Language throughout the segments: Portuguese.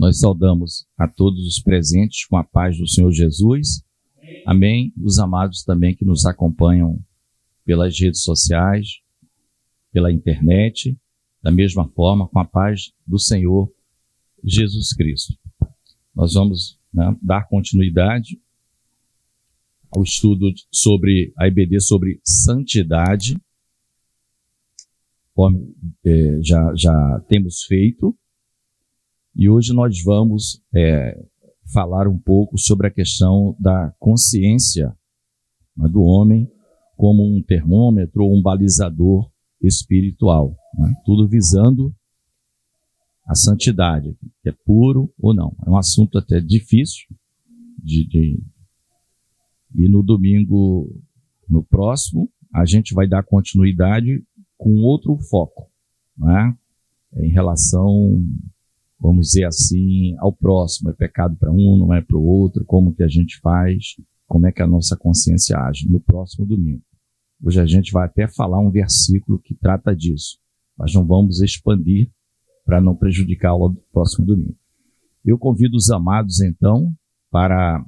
Nós saudamos a todos os presentes com a paz do Senhor Jesus. Amém. Os amados também que nos acompanham pelas redes sociais, pela internet, da mesma forma, com a paz do Senhor Jesus Cristo. Nós vamos dar continuidade ao estudo sobre a EBD, sobre santidade, conforme já temos feito. E hoje nós vamos falar um pouco sobre a questão da consciência do homem como um termômetro ou um balizador espiritual, né? Tudo visando a santidade, que é puro ou não. É um assunto até difícil e no domingo, no próximo, a gente vai dar continuidade com outro foco, né? Em relação, vamos dizer assim, ao próximo. É pecado para um, não é para o outro, como que a gente faz, como é que a nossa consciência age no próximo domingo. Hoje a gente vai até falar um versículo que trata disso, mas não vamos expandir para não prejudicar a aula do próximo domingo. Eu convido os amados, então, para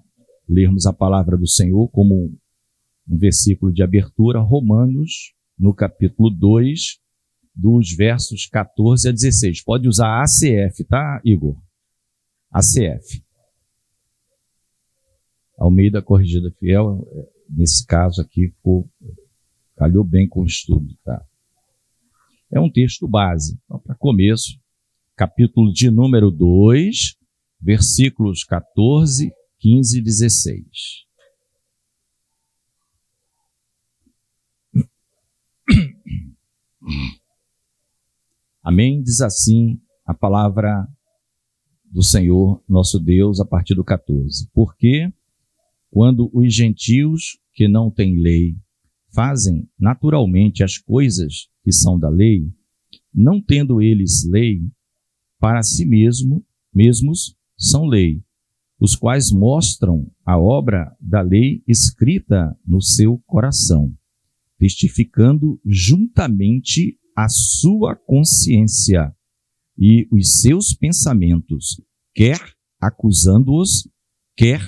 lermos a palavra do Senhor como um versículo de abertura, Romanos, no capítulo 2, dos versos 14 a 16. Pode usar ACF, tá, Igor? ACF. Almeida Corrigida Fiel, nesse caso aqui, calhou bem com o estudo, tá? É um texto base. Então, para começo, capítulo de número 2, versículos 14, 15 e 16. Amém? Diz assim a palavra do Senhor, nosso Deus, a partir do 14. Porque quando os gentios que não têm lei fazem naturalmente as coisas que são da lei, não tendo eles lei, para si mesmos são lei, os quais mostram a obra da lei escrita no seu coração, testificando juntamente a sua consciência e os seus pensamentos, quer acusando-os, quer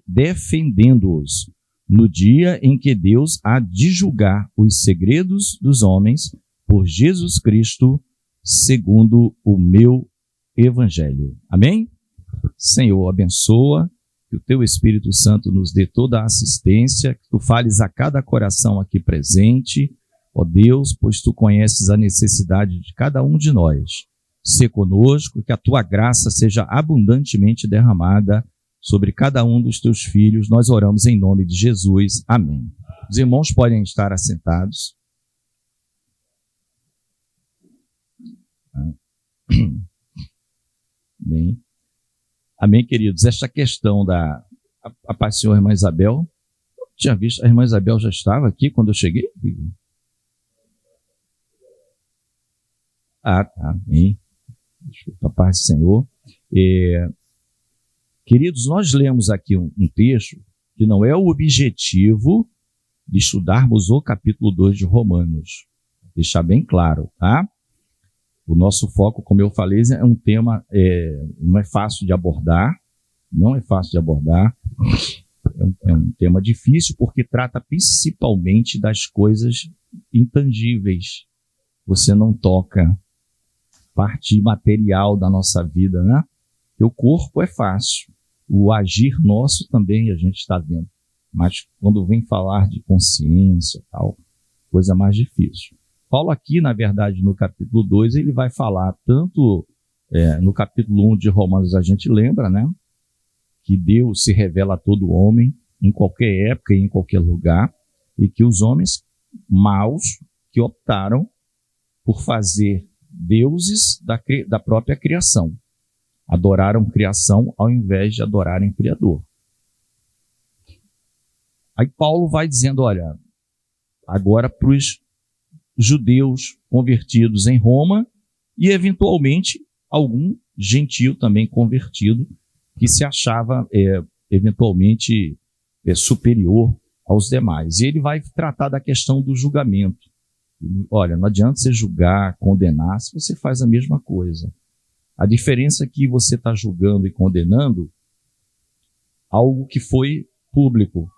defendendo-os, no dia em que Deus há de julgar os segredos dos homens por Jesus Cristo, segundo o meu evangelho. Amém? Senhor, abençoa, que o teu Espírito Santo nos dê toda a assistência, que tu fales a cada coração aqui presente, ó Deus, pois tu conheces a necessidade de cada um de nós. Sê conosco, que a tua graça seja abundantemente derramada sobre cada um dos teus filhos. Nós oramos em nome de Jesus. Amém. Os irmãos podem estar assentados. Bem. Amém, queridos. Esta questão da... A paz do Senhor, irmã Isabel. Eu tinha visto, a irmã Isabel já estava aqui quando eu cheguei? Ah, tá. Amém. Desculpa, a paz do Senhor. Queridos, nós lemos aqui um texto que não é o objetivo de estudarmos o capítulo 2 de Romanos. Vou deixar bem claro, tá? O nosso foco, como eu falei, é um tema, não é fácil de abordar, é um tema difícil porque trata principalmente das coisas intangíveis. Você não toca parte material da nossa vida, né? O corpo é fácil, o agir nosso também a gente está vendo, mas quando vem falar de consciência, tal, coisa mais difícil. Paulo aqui, na verdade, no capítulo 2, ele vai falar tanto no capítulo 1 de Romanos, a gente lembra, né? Que Deus se revela a todo homem, em qualquer época e em qualquer lugar, e que os homens maus que optaram por fazer deuses da própria criação, adoraram criação ao invés de adorarem Criador. Aí Paulo vai dizendo, olha, agora para os judeus convertidos em Roma e eventualmente algum gentio também convertido que se achava eventualmente superior aos demais. E ele vai tratar da questão do julgamento. Olha, não adianta você julgar, condenar, se você faz a mesma coisa. A diferença é que você está julgando e condenando algo que foi público.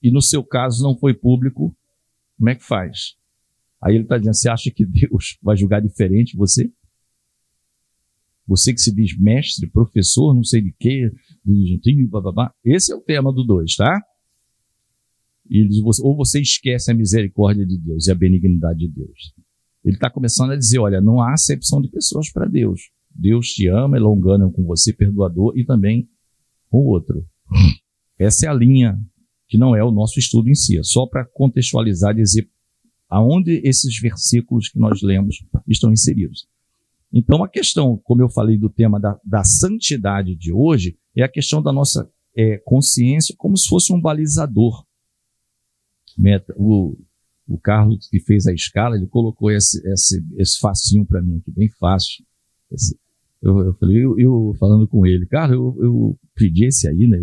E no seu caso não foi público, como é que faz? Aí ele está dizendo, você acha que Deus vai julgar diferente você? Você que se diz mestre, professor, não sei de quê, do gentil, blá. Esse é o tema do 2, tá? E ele diz, ou você esquece a misericórdia de Deus e a benignidade de Deus. Ele está começando a dizer, olha, não há acepção de pessoas para Deus. Deus te ama, é longânimo com você, perdoador, e também com o outro. Essa é a linha que não é o nosso estudo em si, é só para contextualizar e dizer aonde esses versículos que nós lemos estão inseridos. Então, a questão, como eu falei do tema da santidade de hoje, é a questão da nossa consciência como se fosse um balizador. O Carlos, que fez a escala, ele colocou esse facinho para mim aqui, bem fácil. Eu falei, eu falando com ele, cara, eu pedi esse aí, né?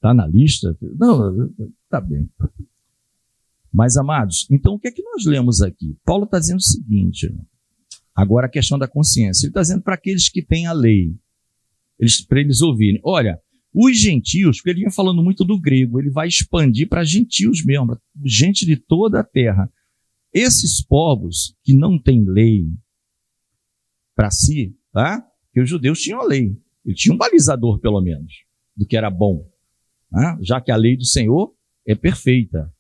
Tá na lista? Não, tá bem. Mas, amados, então o que é que nós lemos aqui? Paulo está dizendo o seguinte, agora a questão da consciência. Ele está dizendo para aqueles que têm a lei, para eles ouvirem. Olha, os gentios, porque ele vinha falando muito do grego, ele vai expandir para gentios mesmo, gente de toda a terra. Esses povos que não têm lei para si, tá? Porque os judeus tinham a lei, ele tinha um balizador pelo menos, do que era bom, né? Já que a lei do Senhor é perfeita.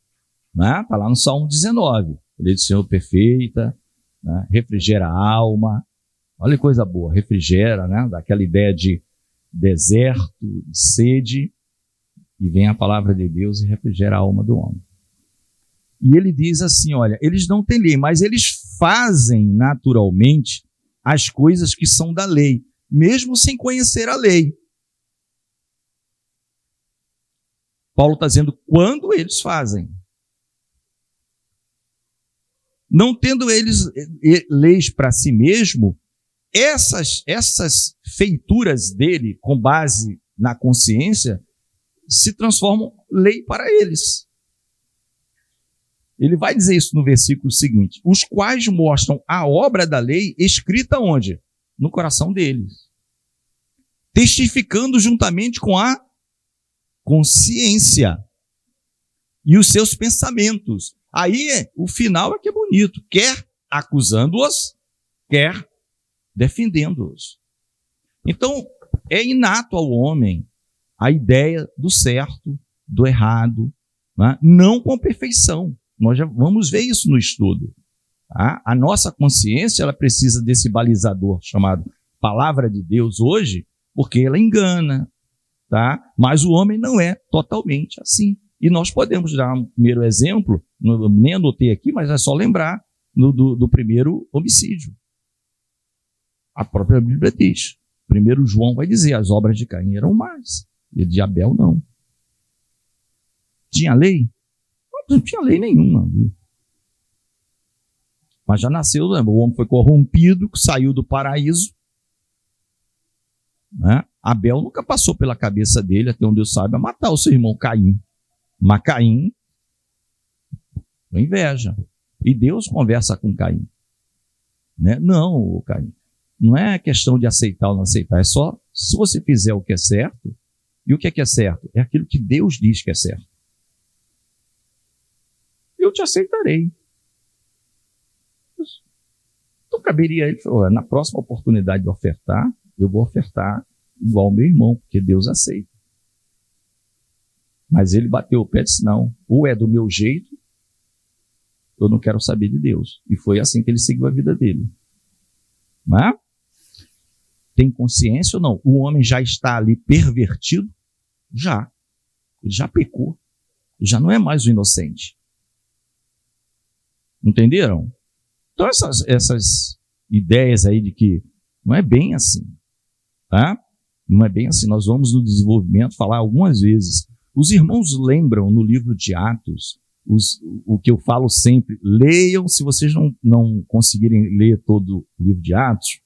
Está lá no Salmo 19, a lei do Senhor perfeita, né? Refrigera a alma, olha que coisa boa, refrigera, né? Daquela ideia de deserto, de sede, e vem a palavra de Deus e refrigera a alma do homem. E ele diz assim, olha, eles não têm lei, mas eles fazem naturalmente as coisas que são da lei, mesmo sem conhecer a lei. Paulo está dizendo quando eles fazem. Não tendo eles leis para si mesmo, essas feituras dele, com base na consciência, se transformam lei para eles. Ele vai dizer isso no versículo seguinte, os quais mostram a obra da lei escrita onde? No coração deles. Testificando juntamente com a consciência e os seus pensamentos. Aí, o final é que é bonito, quer acusando-os, quer defendendo-os. Então, é inato ao homem a ideia do certo, do errado, né? Não com perfeição. Nós já vamos ver isso no estudo. Tá? A nossa consciência ela precisa desse balizador chamado Palavra de Deus hoje, porque ela engana, tá? Mas o homem não é totalmente assim. E nós podemos dar um primeiro exemplo, nem anotei aqui, mas é só lembrar do primeiro homicídio. A própria Bíblia diz. Primeiro João vai dizer, as obras de Caim eram más, e de Abel não. Tinha lei? Não tinha lei nenhuma. Mas já nasceu, o homem foi corrompido, saiu do paraíso. Né? Abel nunca passou pela cabeça dele, até onde eu saiba, matar o seu irmão Caim. Mas Caim, com inveja. E Deus conversa com Caim. Né? Não, Caim. Não é questão de aceitar ou não aceitar. É só se você fizer o que é certo. E o que é certo? É aquilo que Deus diz que é certo. Eu te aceitarei. Então caberia a ele, na próxima oportunidade de ofertar, eu vou ofertar igual ao meu irmão, porque Deus aceita. Mas ele bateu o pé e disse, não, ou é do meu jeito, eu não quero saber de Deus. E foi assim que ele seguiu a vida dele. Não é? Tem consciência ou não? O homem já está ali pervertido? Já. Ele já pecou. Ele já não é mais o inocente. Entenderam? Então essas ideias aí de que não é bem assim. Tá? Não é bem assim. Nós vamos no desenvolvimento falar algumas vezes. Os irmãos lembram no livro de Atos, o que eu falo sempre, leiam, se vocês não conseguirem ler todo o livro de Atos,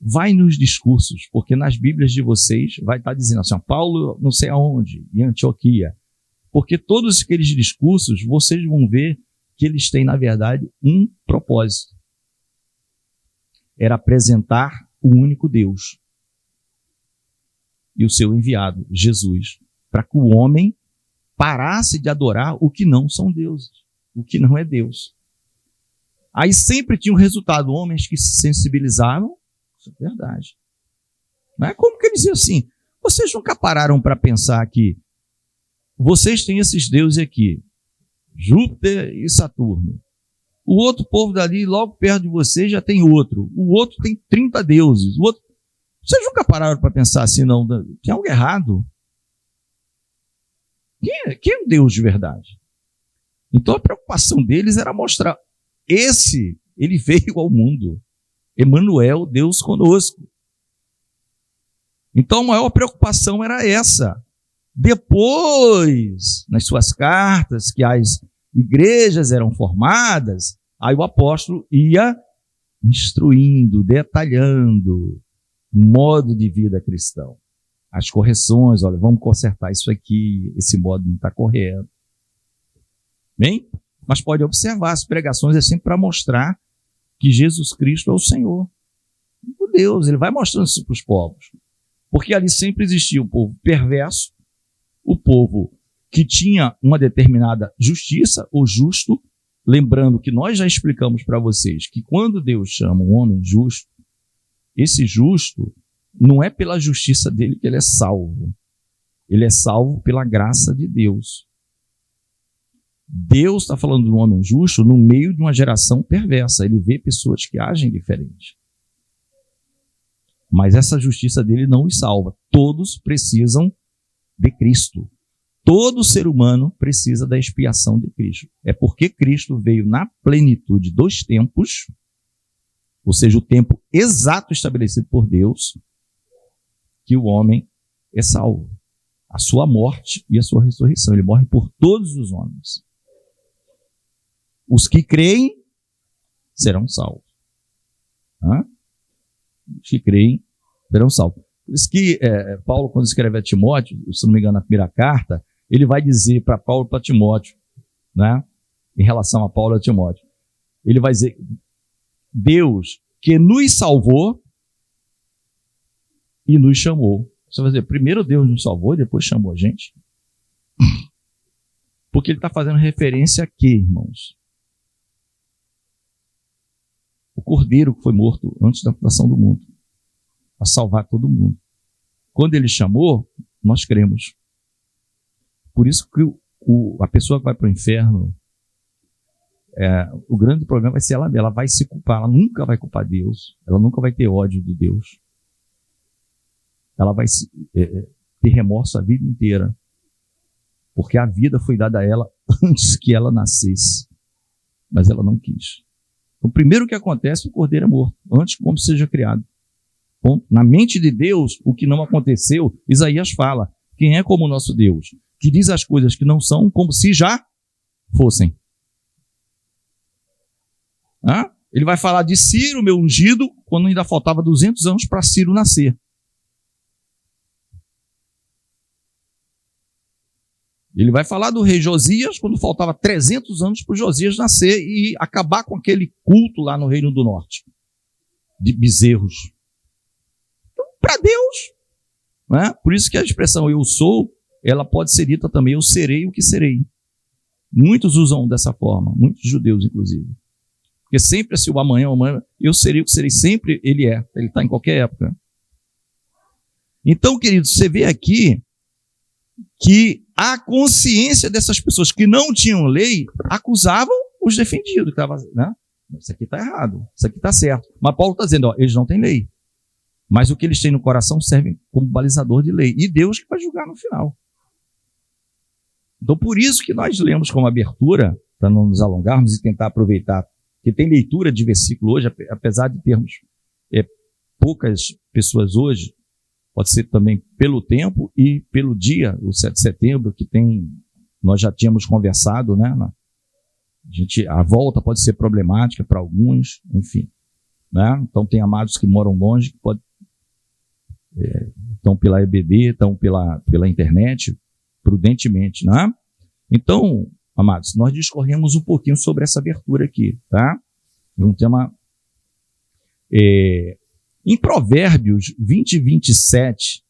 vai nos discursos, porque nas Bíblias de vocês vai estar dizendo assim, Paulo não sei aonde, em Antioquia, porque todos aqueles discursos, vocês vão ver que eles têm, na verdade, um propósito. era apresentar o único Deus e o seu enviado, Jesus, para que o homem parasse de adorar o que não são deuses, o que não é Deus. Aí sempre tinha um resultado, homens que se sensibilizavam, isso é verdade. Não é como que ele dizia assim, vocês nunca pararam para pensar que vocês têm esses deuses aqui, Júpiter e Saturno. O outro povo dali, logo perto de vocês, já tem outro. O outro tem 30 deuses. O outro... Vocês nunca pararam para pensar assim, não? Tem algo errado. Quem é o Deus de verdade? Então a preocupação deles era mostrar, ele veio ao mundo. Emanuel, Deus conosco. Então a maior preocupação era essa. Depois, nas suas cartas, que as igrejas eram formadas, aí o apóstolo ia instruindo, detalhando o modo de vida cristão. As correções, olha, vamos consertar isso aqui, esse modo não está correto. Bem? Mas pode observar, as pregações é sempre para mostrar que Jesus Cristo é o Senhor. O Deus, ele vai mostrando isso para os povos. Porque ali sempre existia o povo perverso, o povo que tinha uma determinada justiça ou justo, lembrando que nós já explicamos para vocês que quando Deus chama um homem justo, esse justo não é pela justiça dele que ele é salvo. Ele é salvo pela graça de Deus. Deus está falando de um homem justo no meio de uma geração perversa. Ele vê pessoas que agem diferente. Mas essa justiça dele não os salva. Todos precisam de Cristo. Todo ser humano precisa da expiação de Cristo. É porque Cristo veio na plenitude dos tempos, ou seja, o tempo exato estabelecido por Deus, que o homem é salvo. A sua morte e a sua ressurreição. Ele morre por todos os homens. Os que creem serão salvos. Os que creem serão salvos. Por isso que Paulo, quando escreve a Timóteo, se não me engano, na primeira carta, ele vai dizer para Paulo e para Timóteo, né, em relação a Paulo e a Timóteo, ele vai dizer, Deus que nos salvou e nos chamou. Você vai dizer, primeiro Deus nos salvou e depois chamou a gente? Porque ele está fazendo referência a quê, irmãos? O Cordeiro que foi morto antes da fundação do mundo, a salvar todo mundo. Quando ele chamou, nós cremos. Por isso que a pessoa que vai para o inferno, o grande problema vai ser ela vai se culpar, ela nunca vai culpar Deus, ela nunca vai ter ódio de Deus. Ela vai ter remorso a vida inteira, porque a vida foi dada a ela antes que ela nascesse, mas ela não quis. O primeiro que acontece, o cordeiro é morto, antes que o homem seja criado. Bom, na mente de Deus, o que não aconteceu, Isaías fala, quem é como o nosso Deus, que diz as coisas que não são como se já fossem. Ele vai falar de Ciro, meu ungido, quando ainda faltava 200 anos para Ciro nascer. Ele vai falar do rei Josias, quando faltava 300 anos para o Josias nascer e acabar com aquele culto lá no Reino do Norte, de bezerros. Então, para Deus, né? Por isso que a expressão eu sou, ela pode ser dita também, eu serei o que serei. Muitos usam dessa forma, muitos judeus inclusive. Porque sempre assim, o amanhã, eu serei o que serei, sempre ele está em qualquer época. Então, queridos, você vê aqui que a consciência dessas pessoas que não tinham lei acusavam os defendidos. Né? Isso aqui está errado, isso aqui está certo. Mas Paulo está dizendo, eles não têm lei. Mas o que eles têm no coração serve como balizador de lei. E Deus que vai julgar no final. Então, por isso que nós lemos como abertura, para não nos alongarmos e tentar aproveitar, que tem leitura de versículo hoje, apesar de termos poucas pessoas hoje, pode ser também pelo tempo e pelo dia, o 7 de setembro, que nós já tínhamos conversado, né? A volta pode ser problemática para alguns, enfim. Né? Então tem amados que moram longe, que estão pela EBD, estão pela internet, prudentemente. Né? Então, amados, nós discorremos um pouquinho sobre essa abertura aqui. Tá? É um tema Em Provérbios 20 e 27,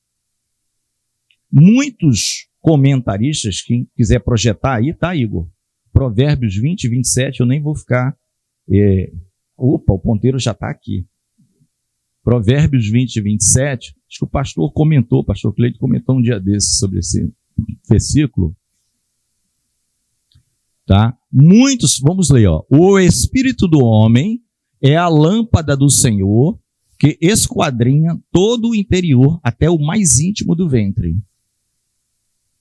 muitos comentaristas, quem quiser projetar aí, tá, Igor? Provérbios 20 e 27, eu nem vou ficar... Opa, o ponteiro já está aqui. Provérbios 20 e 27, acho que o pastor Cleito comentou um dia desses sobre esse versículo. Tá? Muitos, vamos ler, ó. O espírito do homem é a lâmpada do Senhor, que esquadrinha todo o interior, até o mais íntimo do ventre.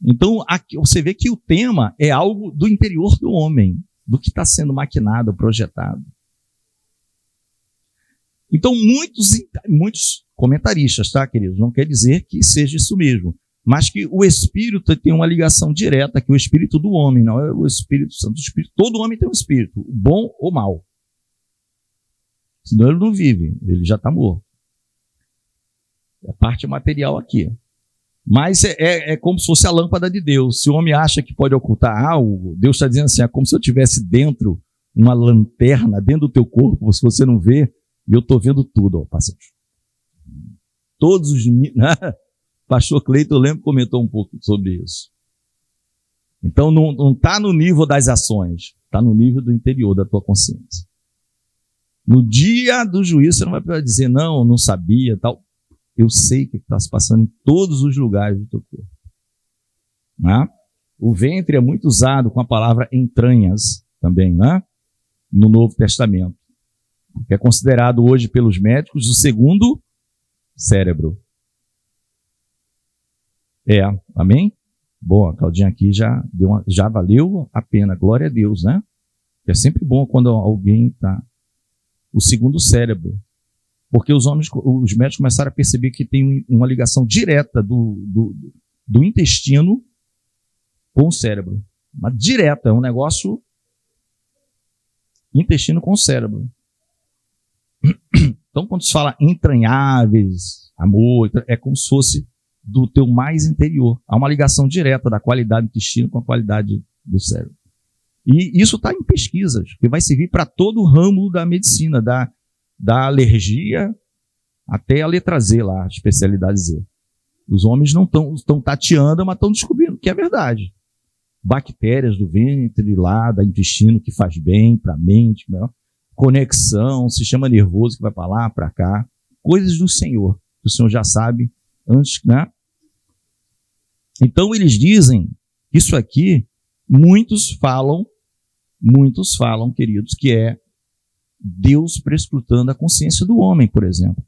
Então, aqui você vê que o tema é algo do interior do homem, do que está sendo maquinado, projetado. Então, muitos comentaristas, tá, queridos? Não quer dizer que seja isso mesmo, mas que o Espírito tem uma ligação direta, que o Espírito do homem, não é o Espírito Santo. Todo homem tem um Espírito, bom ou mau. Senão ele não vive, ele já está morto. É a parte material aqui. Mas é como se fosse a lâmpada de Deus. Se o homem acha que pode ocultar algo, Deus está dizendo assim, é como se eu tivesse dentro uma lanterna, dentro do teu corpo, se você não vê, e eu estou vendo tudo. Ó, todos os... Pastor Cleito, eu lembro, comentou um pouco sobre isso. Então não está no nível das ações, está no nível do interior da tua consciência. No dia do juízo, você não vai poder dizer, não sabia, tal. Eu sei o que está se passando em todos os lugares do teu corpo. Né? O ventre é muito usado com a palavra entranhas também, né? No Novo Testamento, que é considerado hoje pelos médicos o segundo cérebro. Amém? Bom, a Claudinha aqui já valeu a pena, glória a Deus, né? É sempre bom quando alguém está... O segundo cérebro. Porque os médicos começaram a perceber que tem uma ligação direta do intestino com o cérebro. Mas direta, é um negócio intestino com o cérebro. Então, quando se fala entranháveis, amor, é como se fosse do teu mais interior. Há uma ligação direta da qualidade do intestino com a qualidade do cérebro. E isso está em pesquisas, que vai servir para todo o ramo da medicina, da alergia até a letra Z lá, a especialidade Z. Os homens não estão tateando, mas estão descobrindo que é verdade. Bactérias do ventre lá, do intestino, que faz bem para a mente, conexão, sistema nervoso que vai para lá, para cá, coisas do Senhor, que o Senhor já sabe antes, né? Então eles dizem, isso aqui, muitos falam, queridos, que é Deus prescrutando a consciência do homem, por exemplo.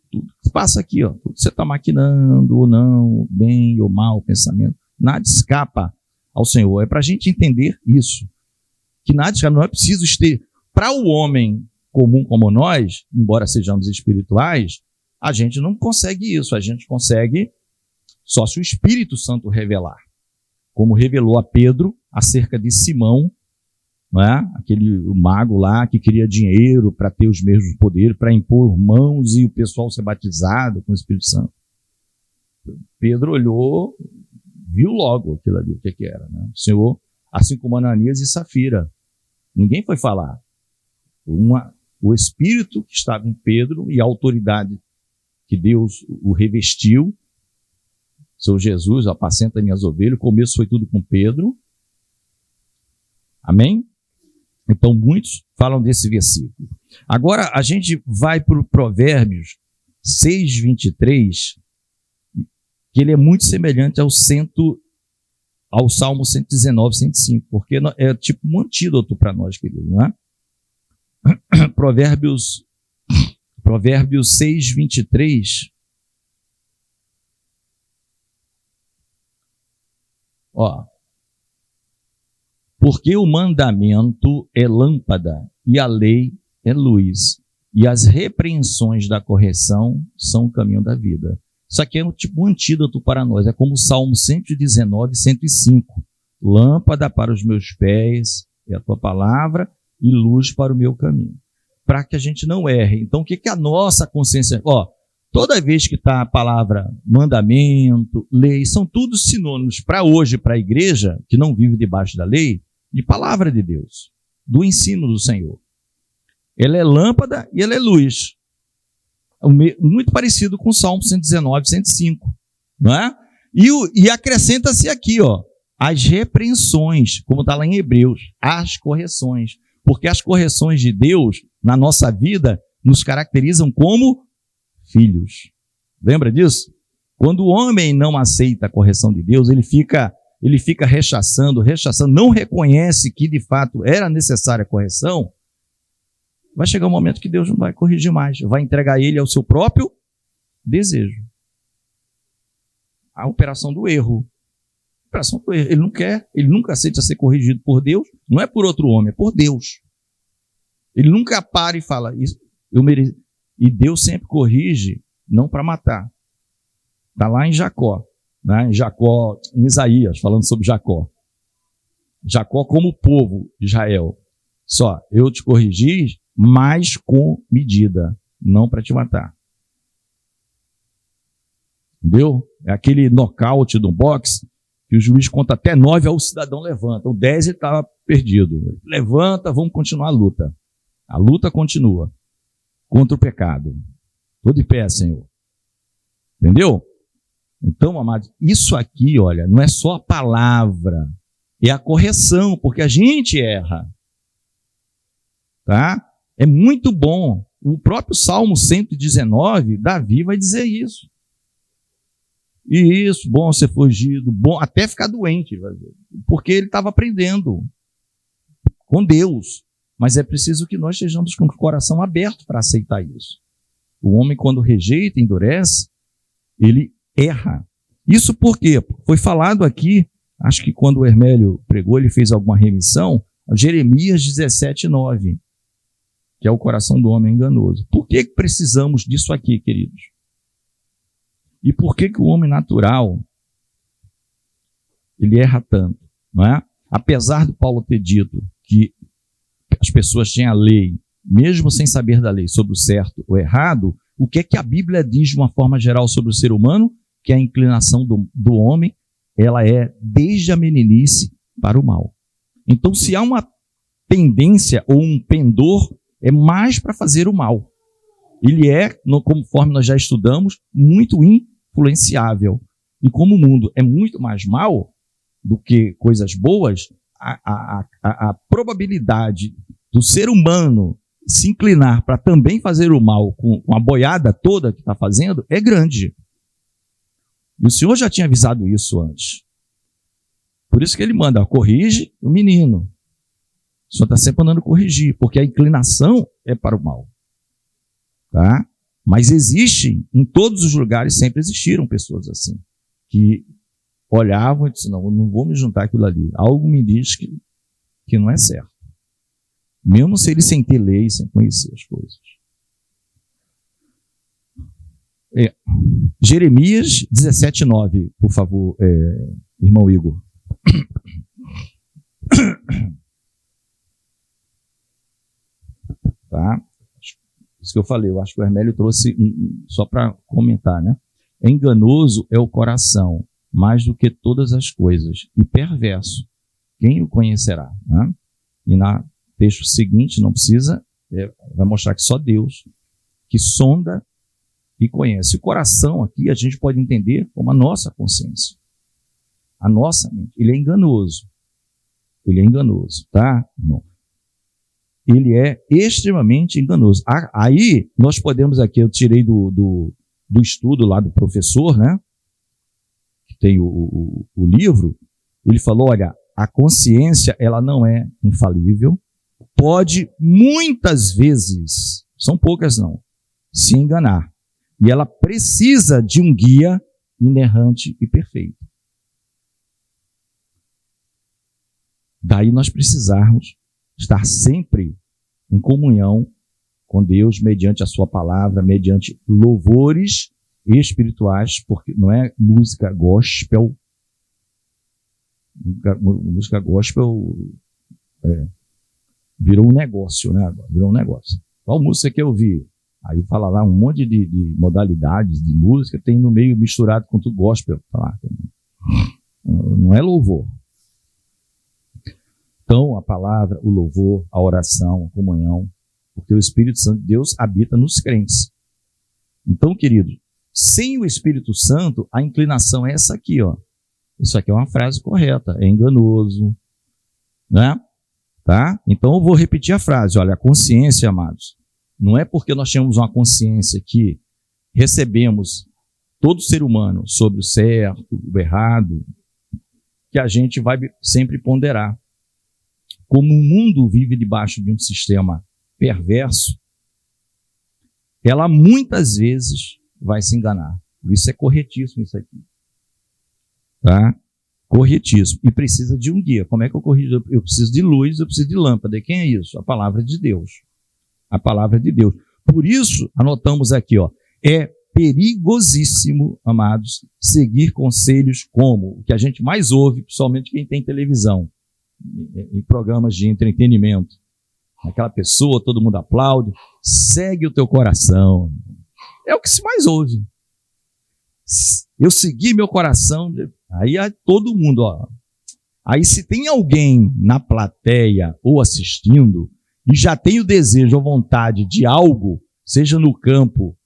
Tudo que passa aqui, ó, tudo que você está maquinando ou não, bem ou mal, pensamento, nada escapa ao Senhor. É para a gente entender isso, que nada escapa, não é preciso ter... Para o homem comum como nós, embora sejamos espirituais, a gente não consegue isso, a gente consegue só se o Espírito Santo revelar. Como revelou a Pedro acerca de Simão, não é? Aquele mago lá que queria dinheiro para ter os mesmos poderes, para impor mãos e o pessoal ser batizado com o Espírito Santo. Pedro olhou, viu logo aquilo ali, o que era. Né? O Senhor, assim como Ananias e Safira, ninguém foi falar. O Espírito que estava em Pedro e a autoridade que Deus o revestiu, Senhor Jesus, apacenta minhas ovelhas, o começo foi tudo com Pedro. Amém? Então, muitos falam desse versículo. Agora, a gente vai para o Provérbios 6, 23, que ele é muito semelhante ao Salmo 119, 105, porque é tipo um antídoto para nós, querido, não é? Provérbios 6, 23. Ó. Porque o mandamento é lâmpada e a lei é luz, e as repreensões da correção são o caminho da vida. Isso aqui é tipo um antídoto para nós, é como o Salmo 119, 105. Lâmpada para os meus pés é a tua palavra e luz para o meu caminho. Para que a gente não erre. Então, o que a nossa consciência... Toda vez que está a palavra mandamento, lei, são todos sinônimos para hoje, para a igreja, que não vive debaixo da lei, de palavra de Deus, do ensino do Senhor. Ela é lâmpada e ela é luz. muito parecido com o Salmo 119, 105, não é? E acrescenta-se aqui, ó, as repreensões, como está lá em Hebreus, as correções, porque as correções de Deus na nossa vida nos caracterizam como filhos. Lembra disso? Quando o homem não aceita a correção de Deus, ele fica rechaçando, não reconhece que de fato era necessária a correção, vai chegar um momento que Deus não vai corrigir mais, vai entregar ele ao seu próprio desejo. A operação do erro. Ele não quer, ele nunca aceita ser corrigido por Deus, não é por outro homem, é por Deus. Ele nunca para e fala, isso eu mereci. E Deus sempre corrige, não para matar. Está lá em Jacó, né? Em Isaías, falando sobre Jacó. Jacó como povo de Israel. Só, eu te corrigi, mas com medida, não para te matar. Entendeu? É aquele nocaute do boxe, que o juiz conta até 9, aí o cidadão levanta. O 10 ele estava perdido. Levanta, vamos continuar a luta. A luta continua contra o pecado. Estou de pé, Senhor. Entendeu? Então, amados, isso aqui, olha, não é só a palavra, é a correção, porque a gente erra. Tá? É muito bom. O próprio Salmo 119, Davi vai dizer isso. E isso, bom ser fugido, bom até ficar doente, porque ele estava aprendendo com Deus. Mas é preciso que nós estejamos com o coração aberto para aceitar isso. O homem, quando rejeita, endurece, ele erra. Isso por quê? Foi falado aqui, acho que quando o Hermélio pregou, ele fez alguma remissão, Jeremias 17:9, que é o coração do homem enganoso. Por que precisamos disso aqui, queridos? E por que o homem natural ele erra tanto, não é? Apesar de Paulo ter dito que as pessoas têm a lei, mesmo sem saber da lei, sobre o certo ou errado, o que é que a Bíblia diz de uma forma geral sobre o ser humano? Que a inclinação do homem, ela é desde a meninice para o mal. Então, se há uma tendência ou um pendor, é mais para fazer o mal. Ele é, conforme nós já estudamos, muito influenciável. E como o mundo é muito mais mal do que coisas boas, a probabilidade do ser humano se inclinar para também fazer o mal com a boiada toda que está fazendo é grande. E o Senhor já tinha avisado isso antes. Por isso que ele manda, corrige o menino. O Senhor está sempre mandando corrigir, porque a inclinação é para o mal. Tá? Mas existem, em todos os lugares, sempre existiram pessoas assim, que olhavam e disseram, não vou me juntar aquilo ali. Algo me diz que não é certo. Mesmo se ele sem ter lei, sem conhecer as coisas. Jeremias 17:9, por favor, irmão Igor. Tá? Isso que eu falei, eu acho que o Hermélio trouxe, só para comentar, né? Enganoso é o coração, mais do que todas as coisas, e perverso, quem o conhecerá? Né? E no texto seguinte, não precisa, vai mostrar que só Deus, que sonda e conhece. O coração aqui a gente pode entender como a nossa consciência. A nossa mente. Ele é enganoso. Ele é enganoso, tá? Não. Ele é extremamente enganoso. Aí nós podemos aqui, eu tirei do estudo lá do professor, né? Que tem o livro. Ele falou, olha, a consciência ela não é infalível. Pode muitas vezes, são poucas não, se enganar. E ela precisa de um guia inerrante e perfeito. Daí nós precisarmos estar sempre em comunhão com Deus, mediante a sua palavra, mediante louvores espirituais, porque não é música gospel. Música gospel virou um negócio, né? Virou um negócio. Qual música que eu vi? Aí fala lá um monte de modalidades de música, tem no meio misturado com tudo gospel. Tá? Não é louvor. Então, a palavra, o louvor, a oração, a comunhão, porque o Espírito Santo de Deus habita nos crentes. Então, querido, sem o Espírito Santo, a inclinação é essa aqui, ó. Isso aqui é uma frase correta, é enganoso, né? Tá? Então eu vou repetir a frase, olha, a consciência, amados, não é porque nós temos uma consciência que recebemos todo ser humano sobre o certo, o errado, que a gente vai sempre ponderar. Como o mundo vive debaixo de um sistema perverso, ela muitas vezes vai se enganar. Por isso é corretíssimo isso aqui. Tá? Corretíssimo. E precisa de um guia. Como é que eu corrijo? Eu preciso de luz, eu preciso de lâmpada. E quem é isso? A palavra de Deus. A palavra de Deus. Por isso, anotamos aqui, ó, é perigosíssimo, amados, seguir conselhos como o que a gente mais ouve, principalmente quem tem televisão, em programas de entretenimento. Aquela pessoa, todo mundo aplaude, segue o teu coração. É o que se mais ouve. Eu segui meu coração, aí todo mundo, ó. Aí se tem alguém na plateia ou assistindo e já tem o desejo ou vontade de algo, seja no campo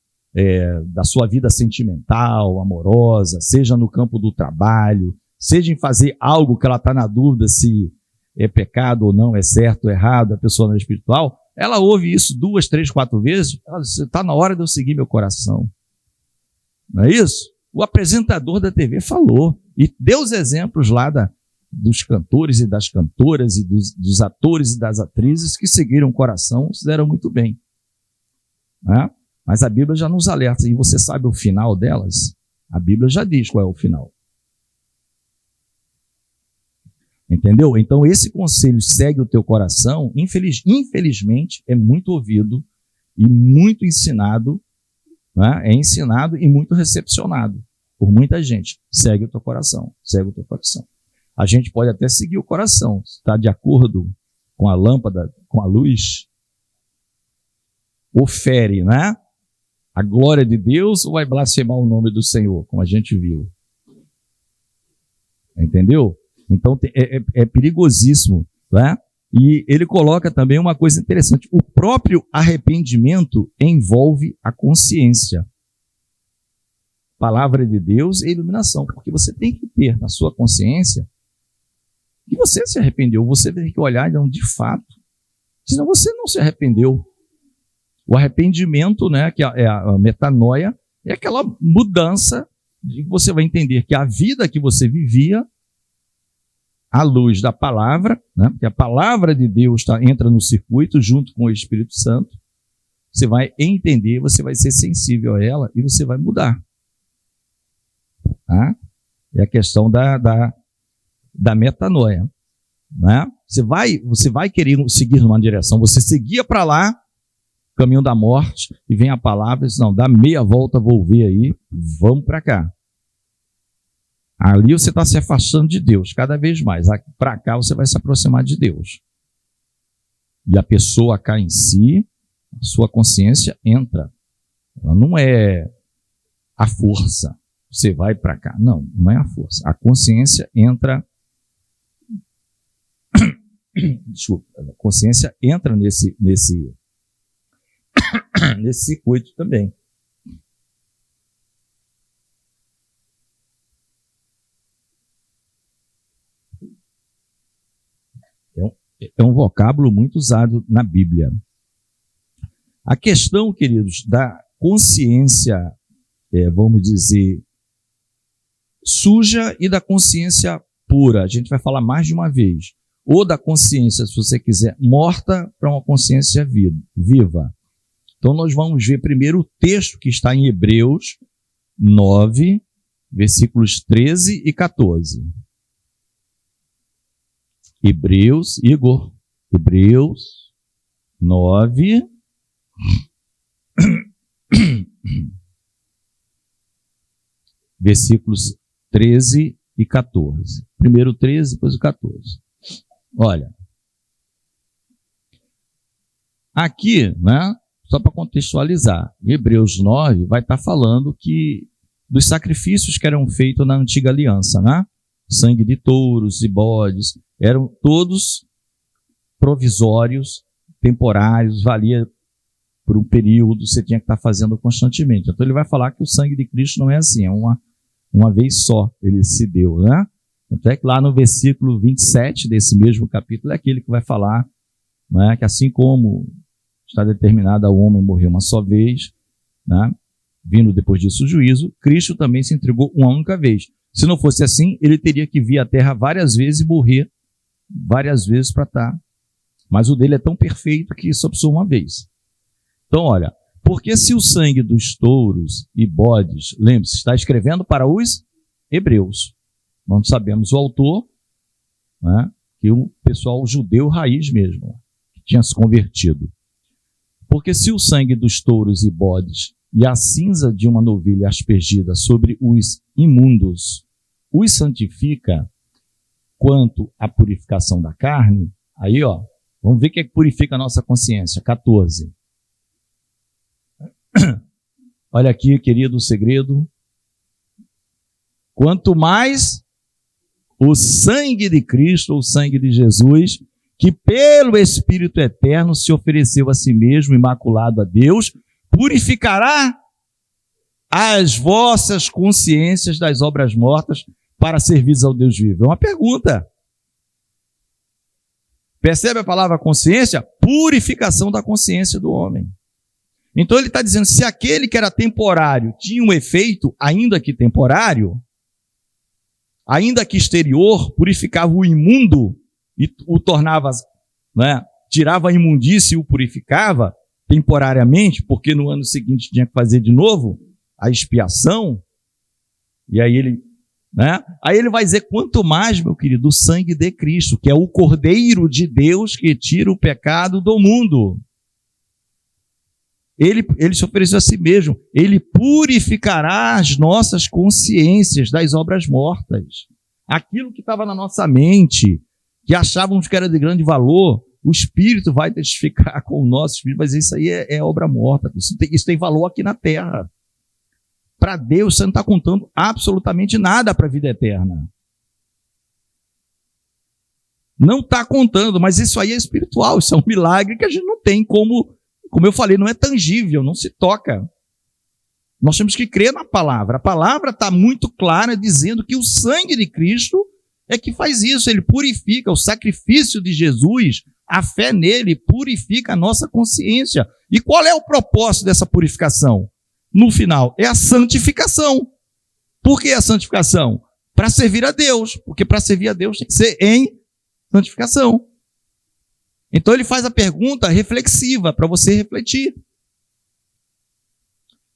da sua vida sentimental, amorosa, seja no campo do trabalho, seja em fazer algo que ela está na dúvida se é pecado ou não, é certo ou errado, a pessoa não é espiritual, ela ouve isso 2, 3, 4 vezes, está na hora de eu seguir meu coração. Não é isso? O apresentador da TV falou, e deu os exemplos lá dos cantores e das cantoras, e dos atores e das atrizes que seguiram o coração, fizeram muito bem. Né? Mas a Bíblia já nos alerta, e você sabe o final delas? A Bíblia já diz qual é o final. Entendeu? Então esse conselho, segue o teu coração, infelizmente é muito ouvido e muito ensinado, né? É ensinado e muito recepcionado por muita gente. Segue o teu coração, segue o teu coração. A gente pode até seguir o coração, se está de acordo com a lâmpada, com a luz, ofere, né? A glória de Deus ou vai blasfemar o nome do Senhor, como a gente viu. Entendeu? Então é perigosíssimo, né? E ele coloca também uma coisa interessante, o próprio arrependimento envolve a consciência. Palavra de Deus e iluminação, porque você tem que ter na sua consciência que você se arrependeu, você tem que olhar de fato, senão você não se arrependeu. O arrependimento, né, que é a metanoia, é aquela mudança de que você vai entender que a vida que você vivia à luz da palavra, né? Porque a palavra de Deus entra no circuito junto com o Espírito Santo, você vai entender, você vai ser sensível a ela e você vai mudar. Tá? É a questão da metanoia. Né? Você vai querer seguir numa direção, você seguia para lá, caminho da morte, e vem a palavra e diz, não, dá meia volta, vou ver aí, vamos para cá. Ali você está se afastando de Deus cada vez mais. Para cá você vai se aproximar de Deus. E a pessoa cá em si, a sua consciência entra. Ela não é a força. Você vai para cá. Não, não é a força. A consciência entra. Desculpa. A consciência entra nesse circuito também. É um vocábulo muito usado na Bíblia. A questão, queridos, da consciência, vamos dizer, suja e da consciência pura. A gente vai falar mais de uma vez. Ou da consciência, se você quiser, morta para uma consciência viva. Então nós vamos ver primeiro o texto que está em Hebreus 9, versículos 13 e 14. Hebreus 9, versículos 13 e 14. Primeiro o 13, depois o 14. Olha, aqui, né, só para contextualizar, Hebreus 9 vai estar falando dos sacrifícios que eram feitos na antiga aliança, né? Sangue de touros e bodes, eram todos provisórios, temporários, valia por um período, você tinha que estar fazendo constantemente. Então ele vai falar que o sangue de Cristo não é assim, é uma vez só, ele se deu, né? Até que lá no versículo 27 desse mesmo capítulo é aquele que vai falar, né, que assim como está determinado ao homem morrer uma só vez, né, vindo depois disso o juízo, Cristo também se entregou uma única vez. Se não fosse assim, ele teria que vir à terra várias vezes e morrer várias vezes para estar. Mas o dele é tão perfeito que só precisou uma vez. Então, olha, porque se o sangue dos touros e bodes, lembre-se, está escrevendo para os hebreus. Nós sabemos o autor, né, que o pessoal judeu raiz mesmo, que tinha se convertido. Porque se o sangue dos touros e bodes e a cinza de uma novilha aspergida sobre os imundos os santifica quanto à purificação da carne, aí, ó, vamos ver o que é que purifica a nossa consciência. 14. Olha aqui, querido, o segredo. Quanto mais o sangue de Cristo, o sangue de Jesus, que pelo Espírito Eterno se ofereceu a si mesmo, imaculado a Deus, purificará as vossas consciências das obras mortas para servir ao Deus vivo. É uma pergunta. Percebe a palavra consciência? Purificação da consciência do homem. Então ele está dizendo, se aquele que era temporário tinha um efeito, ainda que temporário, ainda que exterior, purificava o imundo e o tornava, né, tirava a imundície e o purificava temporariamente, porque no ano seguinte tinha que fazer de novo a expiação, e aí ele, né, aí ele vai dizer, quanto mais, meu querido, o sangue de Cristo, que é o Cordeiro de Deus que tira o pecado do mundo. Ele se ofereceu a si mesmo, ele purificará as nossas consciências das obras mortas. Aquilo que estava na nossa mente, que achávamos que era de grande valor, o Espírito vai testificar com o nosso Espírito, mas isso aí é obra morta, isso tem valor aqui na terra. Para Deus, você não está contando absolutamente nada para a vida eterna. Não está contando, mas isso aí é espiritual, isso é um milagre que a gente não tem como eu falei, não é tangível, não se toca. Nós temos que crer na palavra. A palavra está muito clara dizendo que o sangue de Cristo é que faz isso, ele purifica, o sacrifício de Jesus, a fé nele purifica a nossa consciência. E qual é o propósito dessa purificação? No final, é a santificação. Por que a santificação? Para servir a Deus, porque para servir a Deus tem que ser em santificação. Então ele faz a pergunta reflexiva, para você refletir.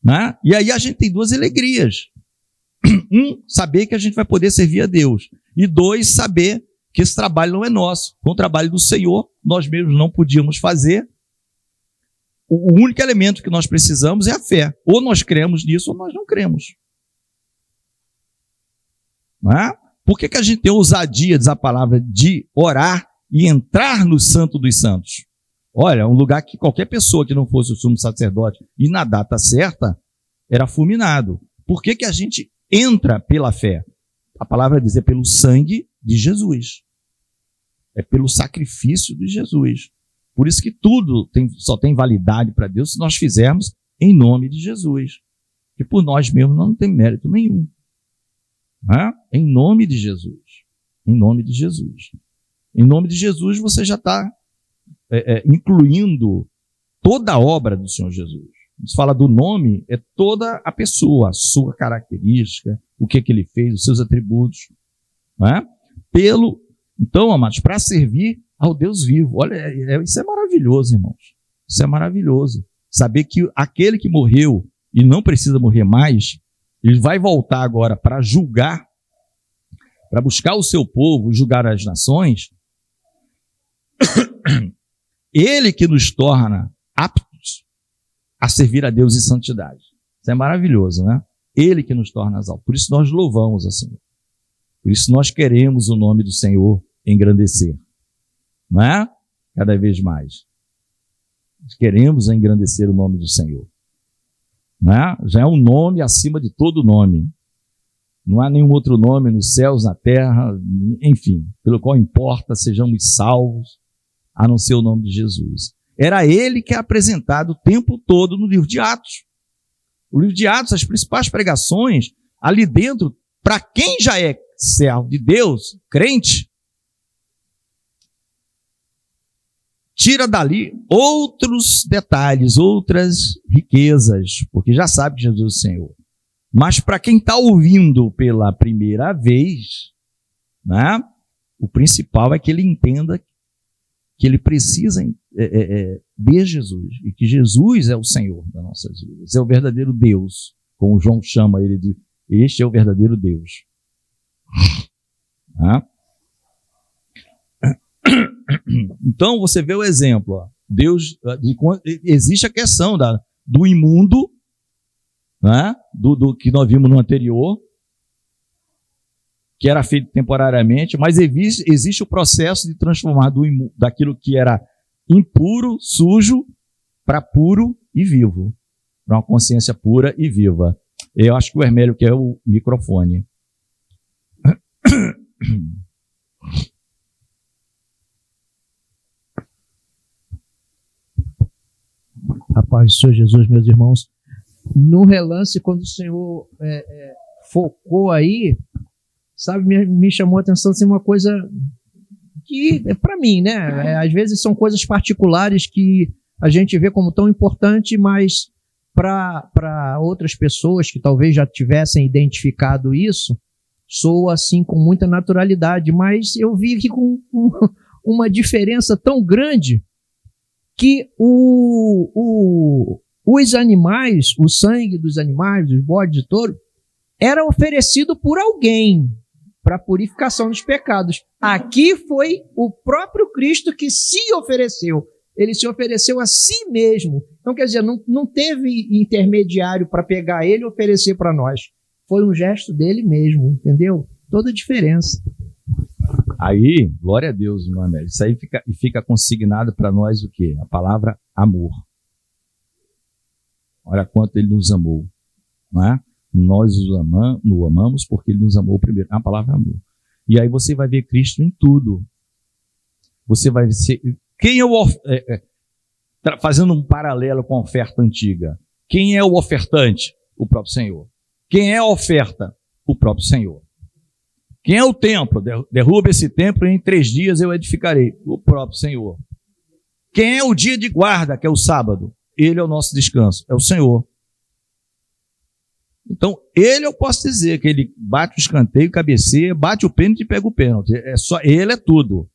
Né? E aí a gente tem duas alegrias. Um, saber que a gente vai poder servir a Deus. E dois, saber que esse trabalho não é nosso. Foi um trabalho do Senhor, nós mesmos não podíamos fazer. O único elemento que nós precisamos é a fé. Ou nós cremos nisso, ou nós não cremos. Não é? Por que a gente tem ousadia, diz a palavra, de orar e entrar no Santo dos Santos? Olha, um lugar que qualquer pessoa que não fosse o sumo sacerdote e na data certa era fulminado. Por que a gente entra pela fé? A palavra diz, é pelo sangue de Jesus. É pelo sacrifício de Jesus. Por isso que tudo só tem validade para Deus se nós fizermos em nome de Jesus. Que por nós mesmos não tem mérito nenhum. Em nome de Jesus. Em nome de Jesus. Em nome de Jesus você já está incluindo toda a obra do Senhor Jesus. Se fala do nome, é toda a pessoa, a sua característica, o que ele fez, os seus atributos. Então, amados, para servir ao Deus vivo. Olha, isso é maravilhoso, irmãos. Isso é maravilhoso. Saber que aquele que morreu e não precisa morrer mais, ele vai voltar agora para julgar, para buscar o seu povo, julgar as nações. Ele que nos torna aptos a servir a Deus em santidade. Isso é maravilhoso, né? Ele que nos torna aptos. Por isso nós louvamos a Senhor. Por isso nós queremos o nome do Senhor engrandecer. Não é? Cada vez mais. Nós queremos engrandecer o nome do Senhor. Não é? Já é um nome acima de todo nome. Não há nenhum outro nome nos céus, na terra, enfim, pelo qual importa sejamos salvos, a não ser o nome de Jesus. Era ele que é apresentado o tempo todo no livro de Atos. O livro de Atos, as principais pregações, ali dentro, para quem já é servo de Deus, crente, tira dali outros detalhes, outras riquezas, porque já sabe que Jesus é o Senhor. Mas para quem está ouvindo pela primeira vez, né, o principal é que ele entenda que ele precisa ver Jesus, e que Jesus é o Senhor das nossas vidas, é o verdadeiro Deus, como João chama ele de, este é o verdadeiro Deus. Né? Então você vê o exemplo, ó. Deus, existe a questão do imundo, né? do que nós vimos no anterior, que era feito temporariamente, mas existe o processo de transformar daquilo que era impuro, sujo, para puro e vivo, para uma consciência pura e viva. Eu acho que o Hermélio quer o microfone. A paz do Senhor Jesus, meus irmãos. No relance, quando o Senhor focou aí, sabe, me chamou a atenção assim, uma coisa que, para mim, né? Às vezes são coisas particulares que a gente vê como tão importante, mas para outras pessoas que talvez já tivessem identificado isso, soa assim com muita naturalidade. Mas eu vi aqui com uma diferença tão grande que os animais, o sangue dos animais, dos bodes de touro, era oferecido por alguém para purificação dos pecados. Aqui foi o próprio Cristo que se ofereceu. Ele se ofereceu a si mesmo. Então, quer dizer, não teve intermediário para pegar ele e oferecer para nós. Foi um gesto dele mesmo, entendeu? Toda a diferença. Aí, glória a Deus, irmão Américo. Isso aí fica consignado para nós o quê? A palavra amor. Olha quanto ele nos amou. Não é? Nós o amamos porque ele nos amou primeiro. A palavra amor. E aí você vai ver Cristo em tudo. Você vai ser... Quem é o... fazendo um paralelo com a oferta antiga. Quem é o ofertante? O próprio Senhor. Quem é a oferta? O próprio Senhor. Quem é o templo? Derruba esse templo e em 3 dias eu edificarei. O próprio Senhor. Quem é o dia de guarda, que é o sábado? Ele é o nosso descanso. É o Senhor. Então, ele eu posso dizer que ele bate o escanteio, cabeceia, bate o pênalti e pega o pênalti. Ele é tudo.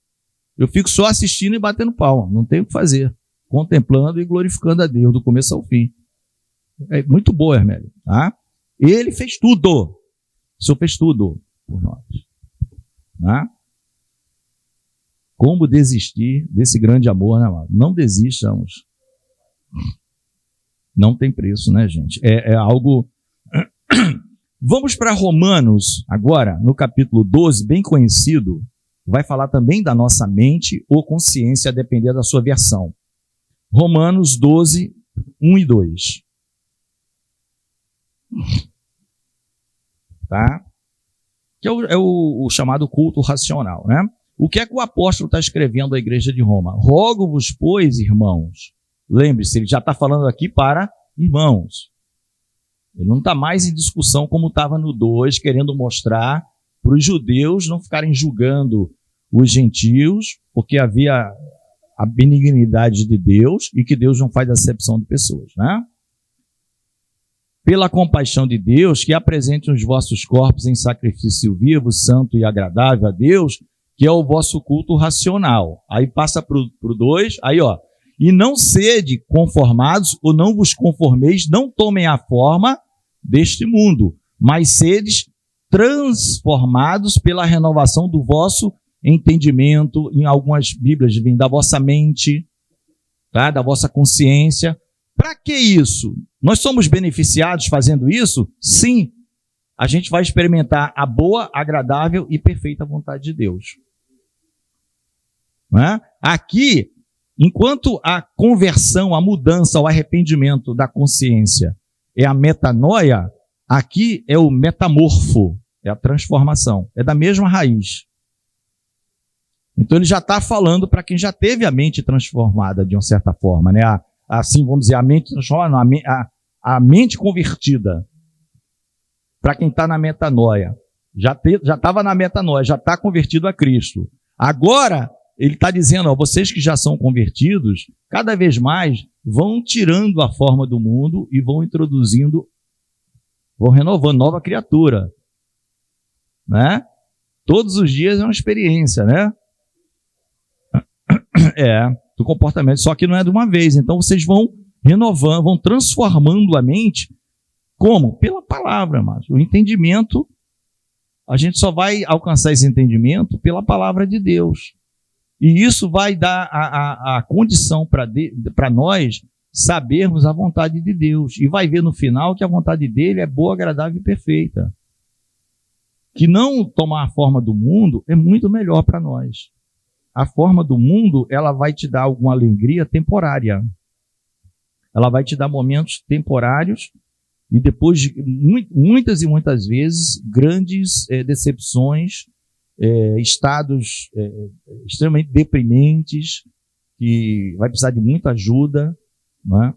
Eu fico só assistindo e batendo palma. Não tenho o que fazer. Contemplando e glorificando a Deus do começo ao fim. É muito boa, Hermélio. Tá? Ele fez tudo. O Senhor fez tudo por nós. Tá? Como desistir desse grande amor, né, amado? Não desistamos. Não tem preço, né, gente? É algo... Vamos para Romanos, agora, no capítulo 12, bem conhecido, vai falar também da nossa mente ou consciência, a depender da sua versão. Romanos 12, 1 e 2. Tá? Que é o chamado culto racional, né? O que é que o apóstolo está escrevendo à igreja de Roma? Rogo-vos, pois, irmãos. Lembre-se, ele já está falando aqui para irmãos. Ele não está mais em discussão como estava no 2, querendo mostrar para os judeus não ficarem julgando os gentios, porque havia a benignidade de Deus e que Deus não faz acepção de pessoas, né? Pela compaixão de Deus, que apresentem os vossos corpos em sacrifício vivo, santo e agradável a Deus, que é o vosso culto racional. Aí passa para o 2, aí ó, e não sede conformados, ou não vos conformeis, não tomem a forma deste mundo, mas sedes transformados pela renovação do vosso entendimento. Em algumas Bíblias vem da vossa mente, tá? Da vossa consciência. Para que isso? Nós somos beneficiados fazendo isso? Sim. A gente vai experimentar a boa, agradável e perfeita vontade de Deus. Não é? Aqui, enquanto a conversão, a mudança, o arrependimento da consciência é a metanoia, aqui é o metamorfo, é a transformação, é da mesma raiz. Então ele já está falando para quem já teve a mente transformada de uma certa forma, né? Assim, vamos dizer, a mente transformada, não, a mente convertida. Para quem está na metanoia. Já estava na metanoia, já está convertido a Cristo. Agora, ele está dizendo, ó, vocês que já são convertidos, cada vez mais vão tirando a forma do mundo e vão introduzindo, vão renovando, nova criatura. Né? Todos os dias é uma experiência, né? Do comportamento, só que não é de uma vez. Então vocês vão renovando, vão transformando a mente. Como? Pela palavra, mas o entendimento, a gente só vai alcançar esse entendimento pela palavra de Deus. E isso vai dar a condição para nós sabermos a vontade de Deus. E vai ver no final que a vontade dele é boa, agradável e perfeita. Que não tomar a forma do mundo é muito melhor para nós. A forma do mundo, ela vai te dar alguma alegria temporária. Ela vai te dar momentos temporários e depois de muitas e muitas vezes grandes decepções, estados extremamente deprimentes, que vai precisar de muita ajuda, né?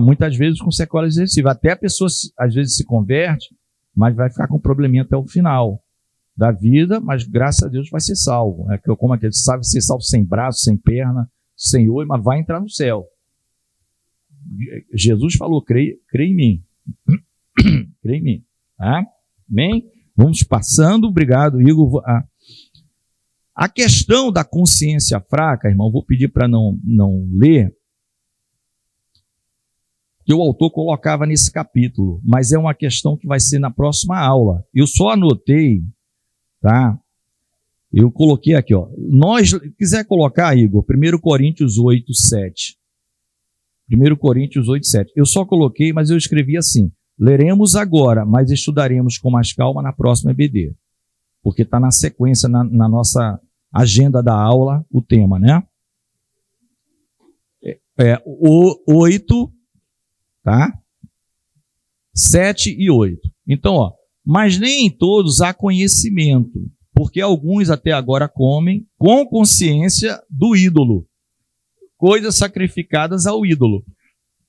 Muitas vezes com sequelas excessivas. Até a pessoa às vezes se converte, mas vai ficar com probleminha até o final da vida, mas graças a Deus vai ser salvo. Como aquele sabe ser salvo sem braço, sem perna, sem olho, mas vai entrar no céu. Jesus falou, crê em mim. Crê em mim. Tá? Amém? Vamos passando. Obrigado, Igor. A questão da consciência fraca, irmão, vou pedir para não ler, que o autor colocava nesse capítulo, mas é uma questão que vai ser na próxima aula. Eu só anotei, tá? Eu coloquei aqui, ó. Quiser colocar, Igor, 1 Coríntios 8, 7. 1 Coríntios 8, 7. Eu só coloquei, mas eu escrevi assim: leremos agora, mas estudaremos com mais calma na próxima EBD. Porque está na sequência, na nossa agenda da aula, o tema, né? 8, tá? 7 e 8. Então, ó, mas nem em todos há conhecimento, porque alguns até agora comem com consciência do ídolo, coisas sacrificadas ao ídolo.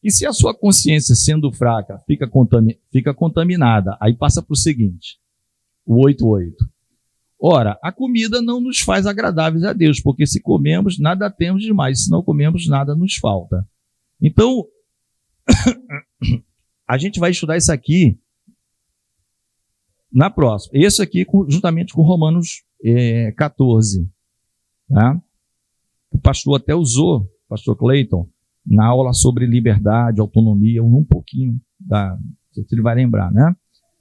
E se a sua consciência, sendo fraca, fica contaminada, aí passa para o seguinte, o 8:8. Ora, a comida não nos faz agradáveis a Deus, porque se comemos, nada temos demais, se não comemos, nada nos falta. Então, a gente vai estudar isso aqui na próxima. Esse aqui juntamente com Romanos 14. Tá? O pastor até usou, o pastor Clayton, na aula sobre liberdade, autonomia, um pouquinho, ele vai lembrar, né?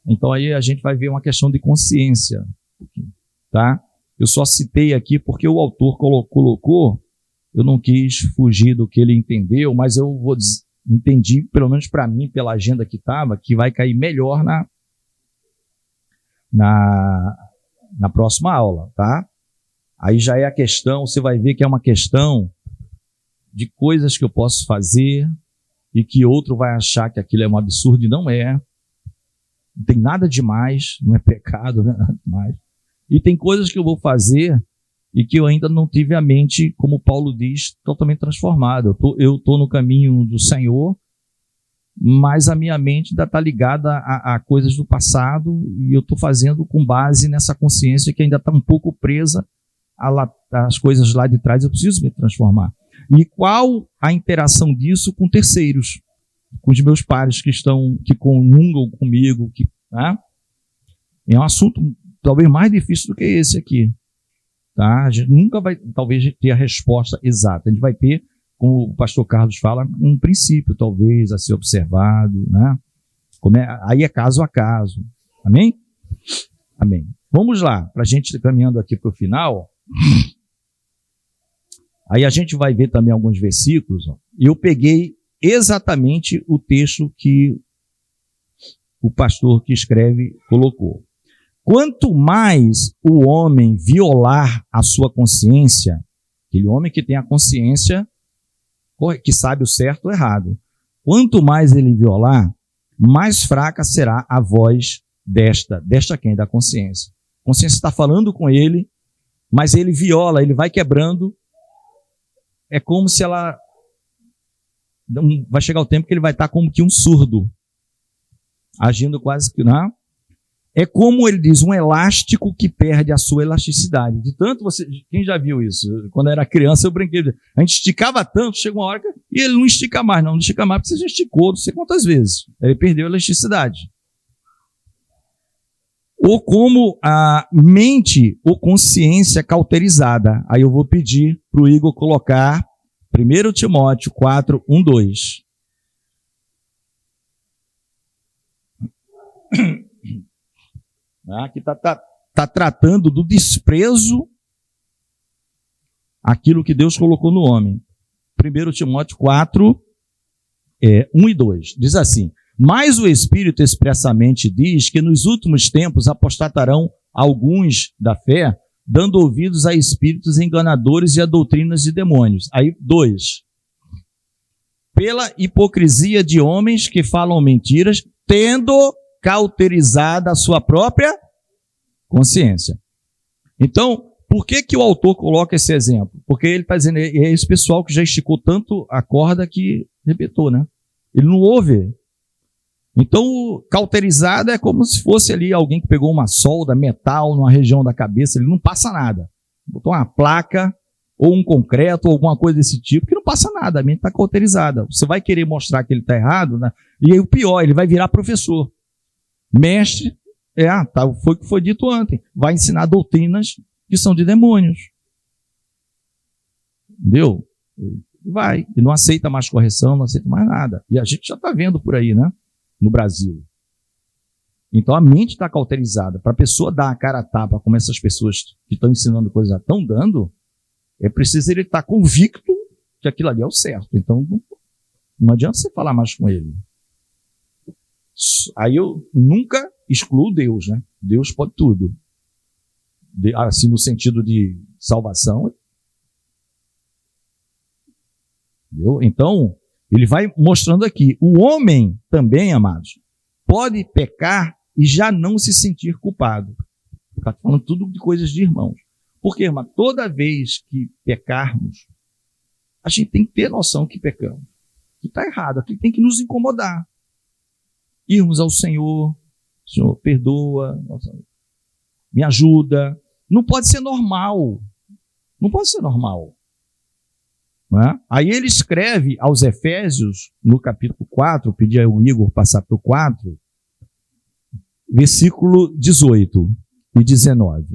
Então aí a gente vai ver uma questão de consciência. Tá? Eu só citei aqui porque o autor colocou, eu não quis fugir do que ele entendeu, mas eu entendi, pelo menos para mim, pela agenda que estava, que vai cair melhor na próxima aula, tá? Aí já é a questão, você vai ver que é uma questão de coisas que eu posso fazer e que outro vai achar que aquilo é um absurdo e não é. Não tem nada demais, não é pecado, não é nada demais. E tem coisas que eu vou fazer e que eu ainda não tive a mente, como Paulo diz, totalmente transformada. Eu estou no caminho do Senhor, mas a minha mente ainda está ligada a coisas do passado e eu estou fazendo com base nessa consciência que ainda está um pouco presa às coisas lá de trás. Eu preciso me transformar. E qual a interação disso com terceiros? Com os meus pares que comungam comigo, né? É um assunto talvez mais difícil do que esse aqui. Tá? A gente nunca vai, talvez, ter a resposta exata. A gente vai ter, como o pastor Carlos fala, um princípio, talvez, a ser observado. Né? Aí é caso a caso. Amém? Amém. Vamos lá, para a gente ir caminhando aqui para o final. Aí a gente vai ver também alguns versículos. Ó. Eu peguei exatamente o texto que o pastor que escreve colocou. Quanto mais o homem violar a sua consciência, aquele homem que tem a consciência, que sabe o certo ou errado, quanto mais ele violar, mais fraca será a voz desta quem? Da consciência. A consciência está falando com ele mas ele viola, ele vai quebrando. É como se ela... Vai chegar o tempo que ele vai estar como que um surdo, agindo quase que... Não? É como ele diz, um elástico que perde a sua elasticidade. De tanto você... Quem já viu isso? Quando eu era criança, eu brinquei. A gente esticava tanto, chega uma hora que... E ele não estica mais, não estica mais, porque você já esticou não sei quantas vezes. Ele perdeu a elasticidade. Ou como a mente ou consciência cauterizada. Aí eu vou pedir para o Igor colocar 1 Timóteo 4, 1, 2. Aqui está tratando do desprezo aquilo que Deus colocou no homem. 1 Timóteo 4, 1 e 2. Diz assim: mas o Espírito expressamente diz que nos últimos tempos apostatarão alguns da fé, dando ouvidos a espíritos enganadores e a doutrinas de demônios. Aí, 2. Pela hipocrisia de homens que falam mentiras, tendo cauterizada a sua própria consciência. Então, por que que o autor coloca esse exemplo? Porque ele está dizendo, é esse pessoal que já esticou tanto a corda que arrebentou, né? Ele não ouve. Então, cauterizado é como se fosse ali alguém que pegou uma solda, metal, numa região da cabeça, ele não passa nada. Botou uma placa, ou um concreto, ou alguma coisa desse tipo, que não passa nada, a mente está cauterizada. Você vai querer mostrar que ele está errado, né? E aí o pior, ele vai virar professor. Mestre, foi o que foi dito ontem, vai ensinar doutrinas que são de demônios. Entendeu? Vai, e não aceita mais correção, não aceita mais nada. E a gente já está vendo por aí, né? No Brasil. Então a mente está cauterizada. Para a pessoa dar a cara a tapa, como essas pessoas que estão ensinando coisas estão dando, é preciso ele estar convicto que aquilo ali é o certo. Então não adianta você falar mais com ele. Aí eu nunca excluo Deus, né? Deus pode tudo. Assim, no sentido de salvação. Entendeu? Então, ele vai mostrando aqui. O homem também, amados, pode pecar e já não se sentir culpado. Está falando tudo de coisas de irmãos. Porque, irmão, toda vez que pecarmos, a gente tem que ter noção que pecamos. Que está errado, aquilo tem que nos incomodar. Irmos ao Senhor, Senhor, perdoa, me ajuda. Não pode ser normal. Não pode ser normal. Não é? Aí ele escreve aos Efésios, no capítulo 4, pedi ao Igor passar para o 4, versículo 18 e 19.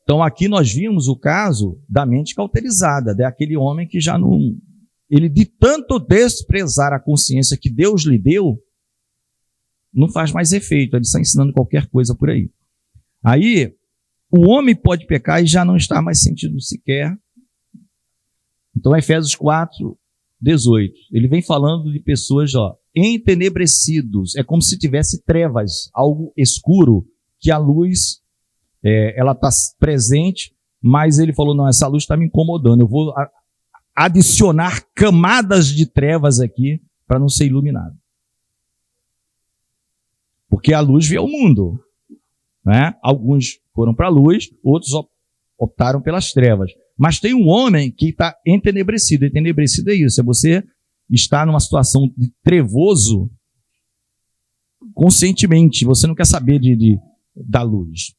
Então aqui nós vimos o caso da mente cauterizada, daquele homem que já não... Ele, de tanto desprezar a consciência que Deus lhe deu, não faz mais efeito, ele está ensinando qualquer coisa por aí. Aí, o homem pode pecar e já não está mais sentindo sequer. Então, Efésios 4, 18, ele vem falando de pessoas, entenebrecidos, é como se tivesse trevas, algo escuro, que a luz, ela está presente, mas ele falou, não, essa luz está me incomodando, eu vou adicionar camadas de trevas aqui para não ser iluminado. Porque a luz veio ao mundo, né? Alguns foram para a luz, outros optaram pelas trevas. Mas tem um homem que está entenebrecido. Entenebrecido é isso, é você estar numa situação de trevoso conscientemente, você não quer saber da luz.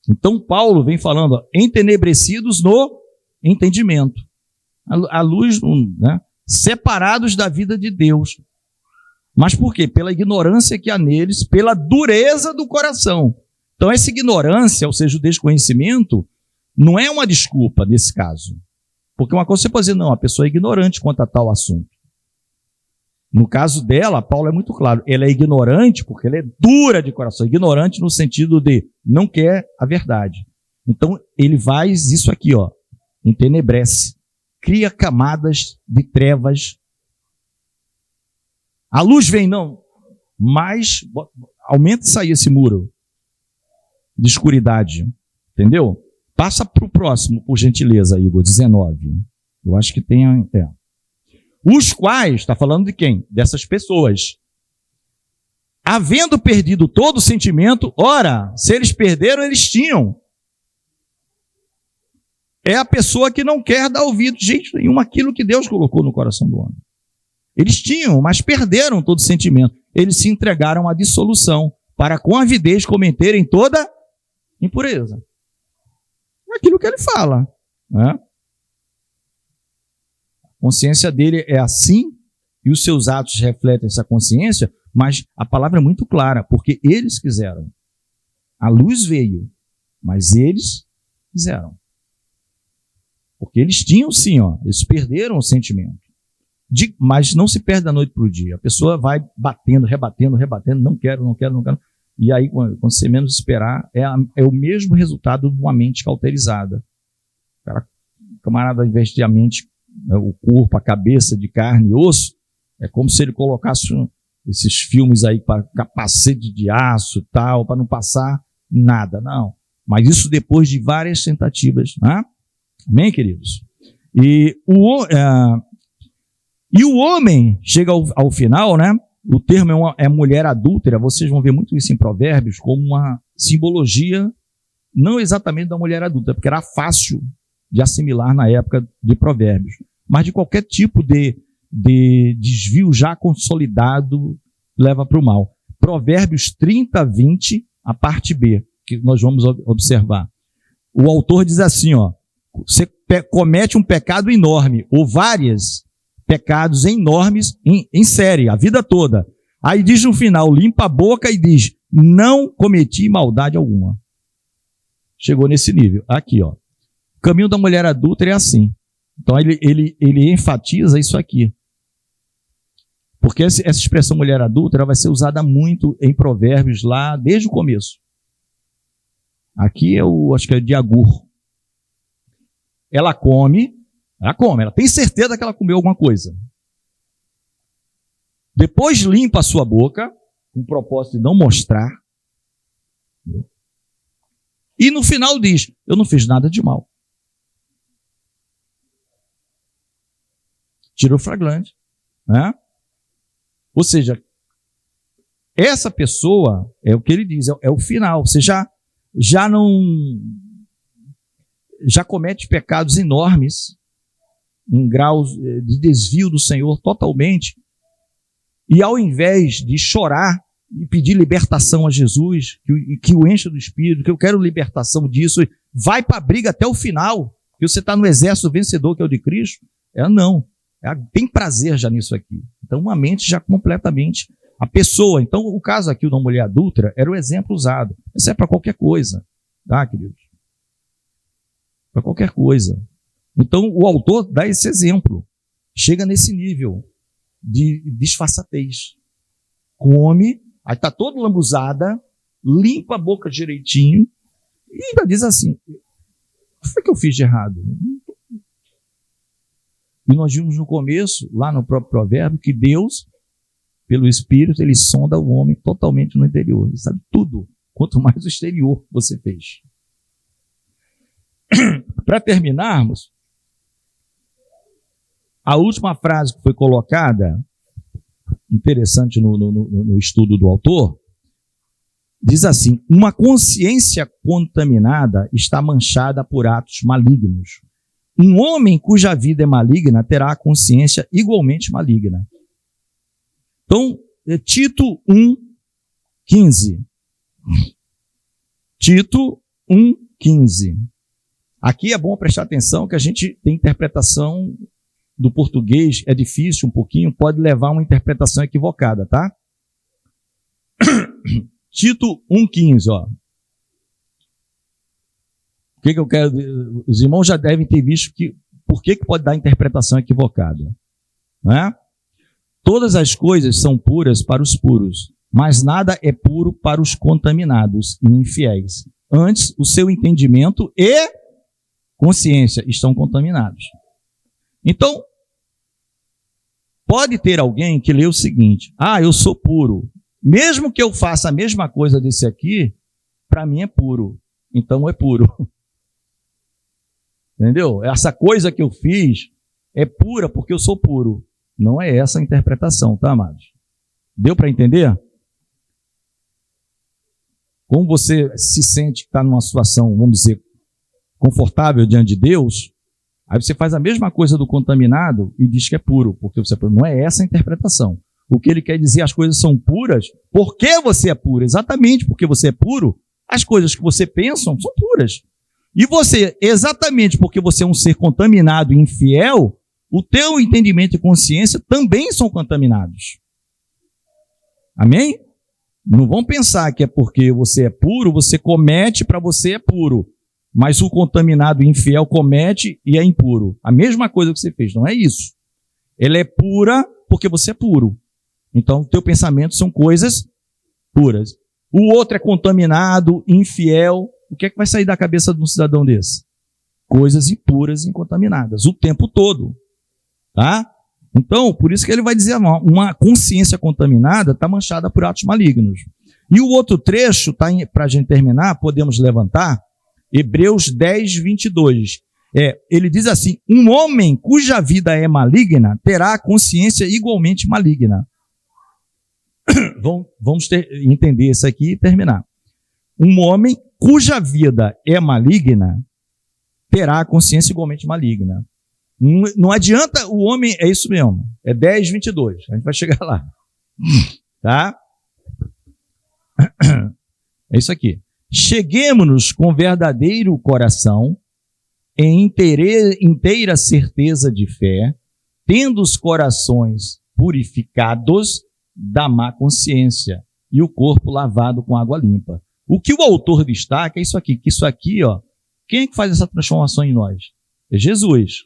Então Paulo vem falando, entenebrecidos no entendimento. A luz, né? Separados da vida de Deus. Mas por quê? Pela ignorância que há neles, pela dureza do coração. Então essa ignorância, ou seja, o desconhecimento, não é uma desculpa nesse caso. Porque uma coisa você pode dizer, não, a pessoa é ignorante quanto a tal assunto. No caso dela, Paulo é muito claro, ela é ignorante porque ela é dura de coração. Ignorante no sentido de não quer a verdade. Então ele faz isso aqui, entenebrece. Cria camadas de trevas. A luz vem, não, mas aumenta isso aí, esse muro de escuridade, entendeu? Passa para o próximo, por gentileza, Igor, 19. Eu acho que tem... Os quais, está falando de quem? Dessas pessoas. havendo perdido todo o sentimento, ora, se eles perderam, eles tinham. É a pessoa que não quer dar ouvido de jeito nenhum àquilo que Deus colocou no coração do homem. Eles tinham, mas perderam todo o sentimento. Eles se entregaram à dissolução, para com avidez cometerem toda impureza. É aquilo que ele fala, né? A consciência dele é assim, e os seus atos refletem essa consciência, mas a palavra é muito clara, porque eles quiseram. A luz veio, mas eles quiseram. Porque eles tinham sim, eles perderam o sentimento. Mas não se perde da noite para o dia. A pessoa vai batendo, rebatendo, não quero. E aí, quando você menos esperar, é o mesmo resultado de uma mente cauterizada. O camarada, ao invés de a mente, o corpo, a cabeça de carne e osso, é como se ele colocasse esses filmes aí para capacete de aço e tal, para não passar nada. Não. Mas isso depois de várias tentativas, né? Amém, queridos? E o homem chega ao final, né? O termo é mulher adúltera. Vocês vão ver muito isso em Provérbios como uma simbologia, não exatamente da mulher adúltera, porque era fácil de assimilar na época de Provérbios, mas de qualquer tipo de desvio já consolidado leva para o mal. Provérbios 30, 20, a parte B, que nós vamos observar. O autor diz assim, você comete um pecado enorme, ou vários pecados enormes em série, a vida toda. Aí diz no final, limpa a boca e diz, não cometi maldade alguma. Chegou nesse nível. Aqui, o caminho da mulher adúltera é assim. Então ele enfatiza isso aqui. Porque essa expressão mulher adúltera vai ser usada muito em Provérbios lá desde o começo. Aqui acho que é de Agur. Ela tem certeza que ela comeu alguma coisa. Depois limpa a sua boca, com o propósito de não mostrar. E no final diz, eu não fiz nada de mal. Tirou o flagrante, né? Ou seja, essa pessoa, é o que ele diz, é o final. Você já comete pecados enormes, em graus de desvio do Senhor totalmente, e ao invés de chorar e pedir libertação a Jesus, que o encha do Espírito, que eu quero libertação disso, vai para a briga até o final, que você está no exército vencedor, que é o de Cristo, tem prazer já nisso aqui. Então, uma mente já completamente, a pessoa, então o caso aqui da mulher adúltera era o exemplo usado, isso é para qualquer coisa, tá, queridos? Para qualquer coisa. Então, o autor dá esse exemplo. Chega nesse nível de disfarçatez. Come, aí está todo lambuzada, limpa a boca direitinho e ainda diz assim, o que foi que eu fiz de errado? E nós vimos no começo, lá no próprio provérbio, que Deus, pelo Espírito, ele sonda o homem totalmente no interior. Ele sabe tudo, quanto mais o exterior você fez. Para terminarmos, a última frase que foi colocada, interessante no estudo do autor, diz assim, uma consciência contaminada está manchada por atos malignos. Um homem cuja vida é maligna terá a consciência igualmente maligna. Então, Tito 1,15. Tito 1,15. Aqui é bom prestar atenção que a gente tem interpretação do português, é difícil um pouquinho, pode levar a uma interpretação equivocada, tá? Tito 1,15, ó. O que eu quero... Os irmãos já devem ter visto por que pode dar interpretação equivocada. Não é? Todas as coisas são puras para os puros, mas nada é puro para os contaminados e infiéis. Antes, o seu entendimento e consciência estão contaminados. Então, pode ter alguém que lê o seguinte, eu sou puro. Mesmo que eu faça a mesma coisa desse aqui, para mim é puro. Então é puro. Entendeu? Essa coisa que eu fiz é pura porque eu sou puro. Não é essa a interpretação, tá, amados? Deu para entender? como você se sente que está numa situação, vamos dizer, confortável diante de Deus, aí você faz a mesma coisa do contaminado e diz que é puro, porque você não é essa a interpretação. O que ele quer dizer, as coisas são puras, porque você é puro, exatamente porque você é puro, as coisas que você pensa são puras. E você, exatamente porque você é um ser contaminado e infiel, o teu entendimento e consciência também são contaminados. Amém? Não vão pensar que é porque você é puro, você comete para você é puro. Mas o contaminado e infiel comete e é impuro. A mesma coisa que você fez, não é isso. Ela é pura porque você é puro. Então, o teu pensamento são coisas puras. O outro é contaminado, infiel. O que é que vai sair da cabeça de um cidadão desse? Coisas impuras e contaminadas, o tempo todo. Tá? Então, por isso que ele vai dizer, uma consciência contaminada está manchada por atos malignos. E o outro trecho, para a gente terminar, podemos levantar, Hebreus 10, 22. Ele diz assim, um homem cuja vida é maligna terá a consciência igualmente maligna. Vamos entender isso aqui e terminar. Um homem cuja vida é maligna terá a consciência igualmente maligna. Não adianta o homem, é isso mesmo, é 10, 22, a gente vai chegar lá, tá? É isso aqui. Cheguemo-nos com verdadeiro coração, em inteira certeza de fé, tendo os corações purificados da má consciência e o corpo lavado com água limpa. O que o autor destaca é isso aqui, que isso aqui, ó, quem é que faz essa transformação em nós? É Jesus.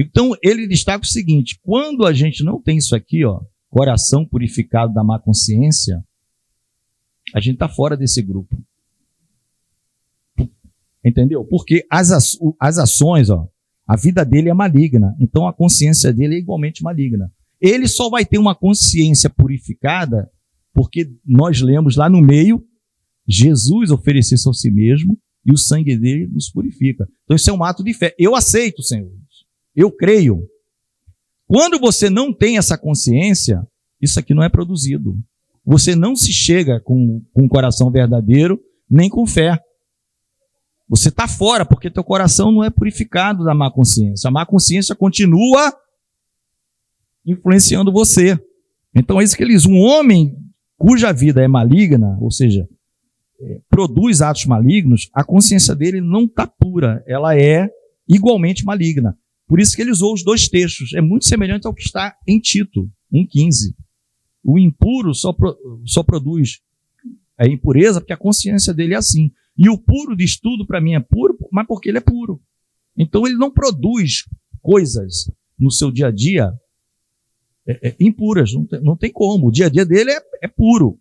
Então, ele destaca o seguinte, quando a gente não tem isso aqui, ó, coração purificado da má consciência, a gente está fora desse grupo. Entendeu? Porque as ações, ó, a vida dele é maligna, então a consciência dele é igualmente maligna. Ele só vai ter uma consciência purificada porque nós lemos lá no meio, Jesus ofereceu-se a si mesmo e o sangue dele nos purifica. Então isso é um ato de fé. Eu aceito, Senhor. Eu creio. Quando você não tem essa consciência, isso aqui não é produzido. Você não se chega com um coração verdadeiro, nem com fé. Você está fora, porque teu coração não é purificado da má consciência. A má consciência continua influenciando você. Então é isso que ele diz. Um homem cuja vida é maligna, ou seja, produz atos malignos, a consciência dele não está pura. Ela é igualmente maligna. Por isso que ele usou os dois textos. É muito semelhante ao que está em Tito 1,15. O impuro só produz a impureza porque a consciência dele é assim. E o puro diz tudo para mim é puro, mas porque ele é puro. Então ele não produz coisas no seu dia a dia impuras. Não tem como. O dia a dia dele é puro.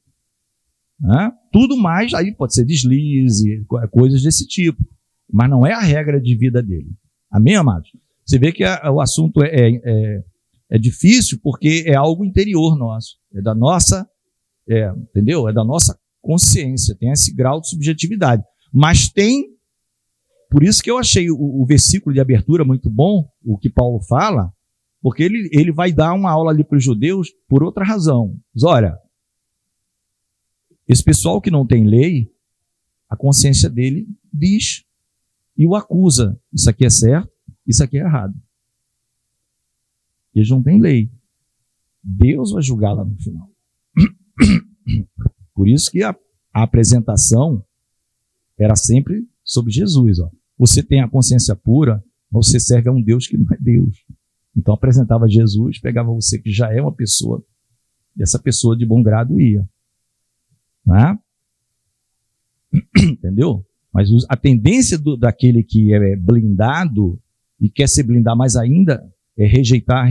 Né? Tudo mais, aí pode ser deslize, coisas desse tipo. Mas não é a regra de vida dele. Amém, amados? Você vê que o assunto é difícil porque é algo interior nosso. É da nossa, entendeu? É da nossa consciência. Tem esse grau de subjetividade. Mas tem, por isso que eu achei o versículo de abertura muito bom, o que Paulo fala, porque ele vai dar uma aula ali para os judeus por outra razão. Diz, olha, esse pessoal que não tem lei, a consciência dele diz e o acusa. Isso aqui é certo. Isso aqui é errado. Eles não têm lei. Deus vai julgar lá no final. Por isso que a apresentação era sempre sobre Jesus. Ó. Você tem a consciência pura, mas você serve a um Deus que não é Deus. Então apresentava Jesus, pegava você que já é uma pessoa, e essa pessoa de bom grado ia. Né? Entendeu? Mas a tendência daquele que é blindado e quer se blindar mais ainda, é rejeitar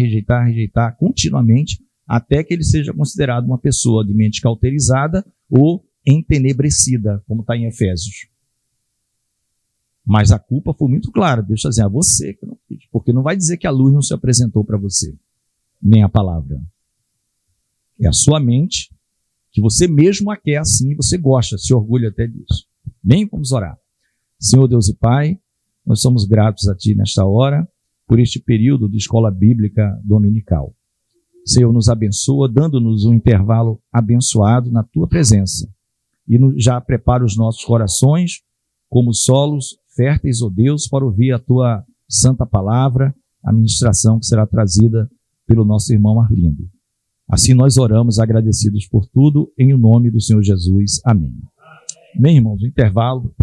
continuamente, até que ele seja considerado uma pessoa de mente cauterizada ou entenebrecida, como está em Efésios. Mas a culpa foi muito clara, Deus está dizendo, você que não fez, porque não vai dizer que a luz não se apresentou para você, nem a palavra. É a sua mente, que você mesmo a quer assim, e você gosta, se orgulha até disso. Bem, vamos orar. Senhor Deus e Pai, nós somos gratos a Ti nesta hora, por este período de escola bíblica dominical. Senhor, nos abençoa, dando-nos um intervalo abençoado na Tua presença. e já prepara os nossos corações como solos férteis, ó Deus, para ouvir a tua santa palavra, a ministração que será trazida pelo nosso irmão Arlindo. Assim nós oramos agradecidos por tudo, em o nome do Senhor Jesus. Amém. Bem, irmãos, o intervalo